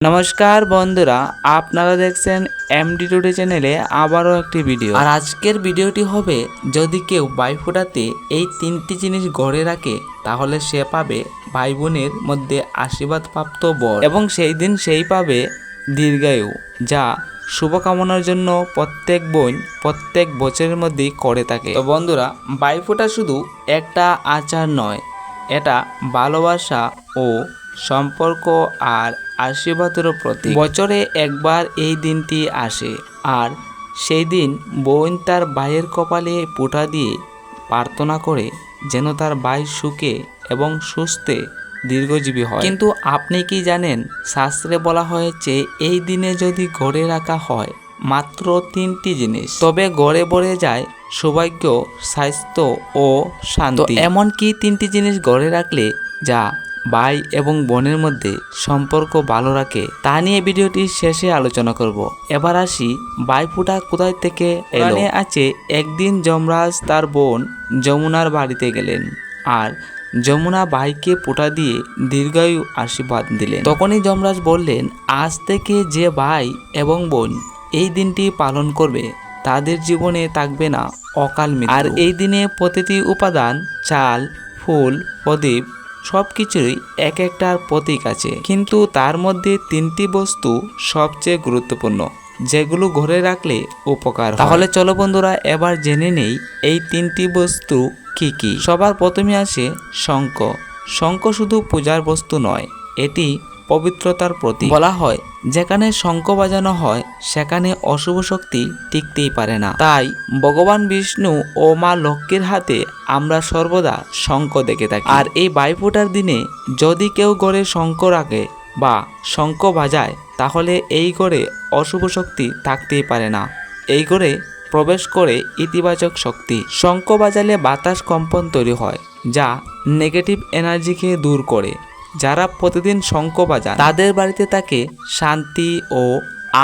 নমস্কার বন্ধুরা, আপনারা দেখছেন এমডি টুডে চ্যানেলে আবারও একটি ভিডিও। আর আজকের ভিডিওটি হবে, যদি কেউ ভাইফোঁটাতে এই তিনটি জিনিস গড়ে রাখে তাহলে সে পাবে ভাই বোনের মধ্যে আশীর্বাদ প্রাপ্ত বর এবং সেই দিন সেই পাবে দীর্ঘায়ু, যা শুভকামনার জন্য প্রত্যেক বোন প্রত্যেক বছরের মধ্যেই করে থাকে। তো বন্ধুরা, ভাইফোঁটা শুধু একটা আচার নয়, এটা ভালোবাসা ও সম্পর্ক আর আশীর্বাদেরও প্রতীক। বছরে একবার এই দিনটি আসে, আর সেই দিন বোন তার ভাইয়ের কপালে ফোঁটা দিয়ে প্রার্থনা করে যেন তার ভাই সুখে এবং সুস্থে দীর্ঘজীবী হয়। কিন্তু আপনি কি জানেন, শাস্ত্রে বলা হয়েছে এই দিনে যদি গড়ে রাখা হয় মাত্র তিনটি জিনিস, তবে গড়ে ভরে যায় সৌভাগ্য, স্বাস্থ্য ও শান্তি। এমন কি তিনটি জিনিস গড়ে রাখলে যা ভাই এবং বোনের মধ্যে সম্পর্ক ভালো রাখে, তা নিয়ে ভিডিওটি শেষে আলোচনা করব। এবার আসি, ভাইফোঁটা কোথায় থেকে এলো। আছে, একদিন যমরাজ তার বোন যমুনার বাড়িতে গেলেন, আর যমুনা ভাইকে ফোঁটা দিয়ে দীর্ঘায়ু আশীর্বাদ দিলেন। তখনই যমরাজ বললেন, আজ থেকে যে ভাই এবং বোন এই দিনটি পালন করবে তাদের জীবনে থাকবে না অকাল মৃত্যু। আর এই দিনে প্রতিটি উপাদান, চাল, ফুল, প্রদীপ সবকিছুই এক একটার প্রতীক আছে, কিন্তু তার মধ্যে তিনটি বস্তু সবচেয়ে গুরুত্বপূর্ণ, যেগুলো ঘরে রাখলে উপকার হয়। তাহলে চলো বন্ধুরা, এবার জেনে নেই এই তিনটি বস্তু কি কি। সবার প্রথমে আসে শঙ্খ। শঙ্খ শুধু পূজার বস্তু নয়, এটি পবিত্রতার প্রতীক। বলা হয়, যেখানে শঙ্খ বাজানো হয় সেখানে অশুভ শক্তি টিকতেই পারে না। তাই ভগবান বিষ্ণু ও মা লক্ষ্মীর হাতে আমরা সর্বদা শঙ্খ দেখে থাকি। আর এই ভাইফোঁটার দিনে যদি কেউ ঘরে শঙ্খ রাখে বা শঙ্খ বাজায়, তাহলে এই ঘরে অশুভ শক্তি থাকতেই পারে না। এই ঘরে প্রবেশ করে ইতিবাচক শক্তি। শঙ্খ বাজালে বাতাস কম্পন তৈরি হয়, যা নেগেটিভ এনার্জিকে দূর করে। যারা প্রতিদিন শঙ্খ বাজান তাদের বাড়িতে থাকে শান্তি ও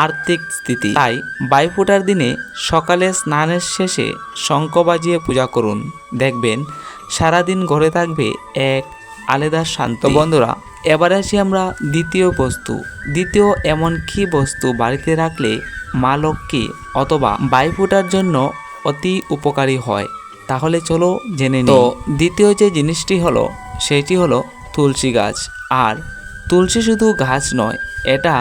আর্থিক স্থিতি। তাই ভাইফোঁটার দিনে সকালে স্নানের শেষে শঙ্খ বাজিয়ে পূজা করুন, দেখবেন সারাদিন ঘরে থাকবে এক আলাদা শান্তি। বন্ধুরা, এবার আসি আমরা দ্বিতীয় বস্তু। দ্বিতীয় এমন কি বস্তু বাড়িতে রাখলে মা লক্ষ্মী অথবা ভাইফোঁটার জন্য অতি উপকারী হয়, তাহলে চলো জেনে নিই। তো দ্বিতীয় যে জিনিসটি হলো, সেটি হলো তুলসী গাছ। আর তুলসী শুধু গাছ নয়, এটা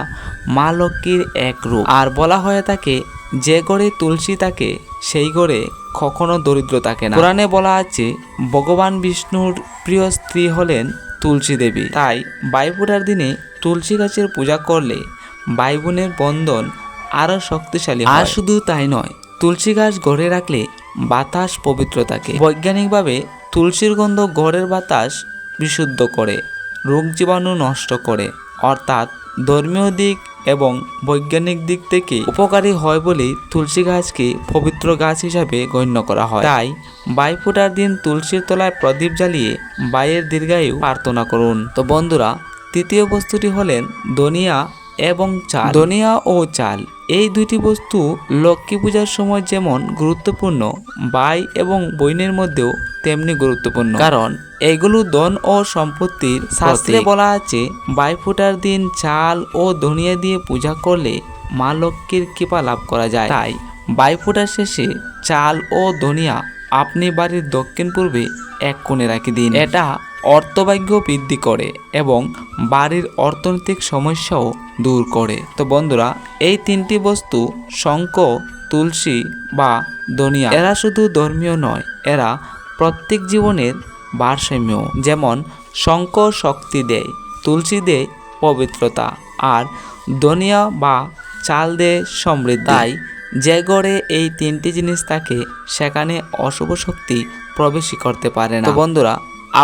মা লক্ষ্মীর এক রূপ। আর বলা হয়ে থাকে, যে ঘরে তুলসী থাকে সেই ঘরে কখনো দরিদ্র থাকে না। পুরাণে বলা আছে, ভগবান বিষ্ণুর প্রিয় স্ত্রী হলেন তুলসী দেবী। তাই ভাইফোঁটার দিনে তুলসী গাছের পূজা করলে ভাই বোনের বন্ধন আরও শক্তিশালী হয়। আর শুধু তাই নয়, তুলসী গাছ ঘরে রাখলে বাতাস পবিত্র থাকে। বৈজ্ঞানিকভাবে তুলসীর গন্ধ ঘরের বাতাস বিশুদ্ধ করে, রোগ জীবাণু নষ্ট করে, অর্থাৎ ধর্মীয় দিক এবং বৈজ্ঞানিক দিক থেকে উপকারী হয় বলেই তুলসী গাছকে পবিত্র গাছ হিসাবে গণ্য করা হয়। তাই ভাইফোঁটার দিন তুলসীর তলায় প্রদীপ জ্বালিয়ে ভাইয়ের দীর্ঘায়ু প্রার্থনা করুন। তো বন্ধুরা, তৃতীয় বস্তুটি হলেন ধনিয়া এবং চাল। ধনিয়া ও চাল এই দুইটি বস্তু লক্ষ্মী পূজার সময় যেমন গুরুত্বপূর্ণ, ভাই এবং বোনের মধ্যেও তেমনি গুরুত্বপূর্ণ, কারণ এগুলো ধন ও সম্পত্তির। শাস্ত্রে বলা আছে, ভাইফোঁটার দিন চাল ও ধনিয়া দিয়ে পূজা করলে মা লক্ষ্মীর কৃপা লাভ করা যায়। তাই ভাইফোঁটার শেষে চাল ও ধনিয়া আপনি বাড়ির দক্ষিণ পূর্বে এক কোণে রাখে দিন। এটা অর্থভাগ্য বৃদ্ধি করে এবং বাড়ির অর্থনৈতিক সমস্যাও দূর করে। তো বন্ধুরা, এই তিনটি বস্তু শঙ্খ, তুলসী বা ধনিয়া, এরা শুধু ধর্মীয় নয়, এরা প্রত্যেক জীবনের ভারসাম্য। যেমন শঙ্খ শক্তি দেয়, তুলসী দেয় পবিত্রতা, আর ধনিয়া বা চাল দেয় সমৃদ্ধি। তাই যে ঘরে এই তিনটি জিনিস থাকে সেখানে অশুভ শক্তি প্রবেশই করতে পারে না। তো বন্ধুরা,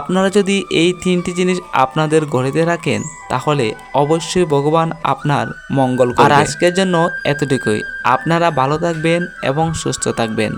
আপনারা যদি এই তিনটি জিনিস আপনাদের ঘরেতে রাখেন তাহলে অবশ্যই ভগবান আপনার মঙ্গল করবে। আর আজকের জন্য এতটুকুই। আপনারা ভালো থাকবেন এবং সুস্থ থাকবেন।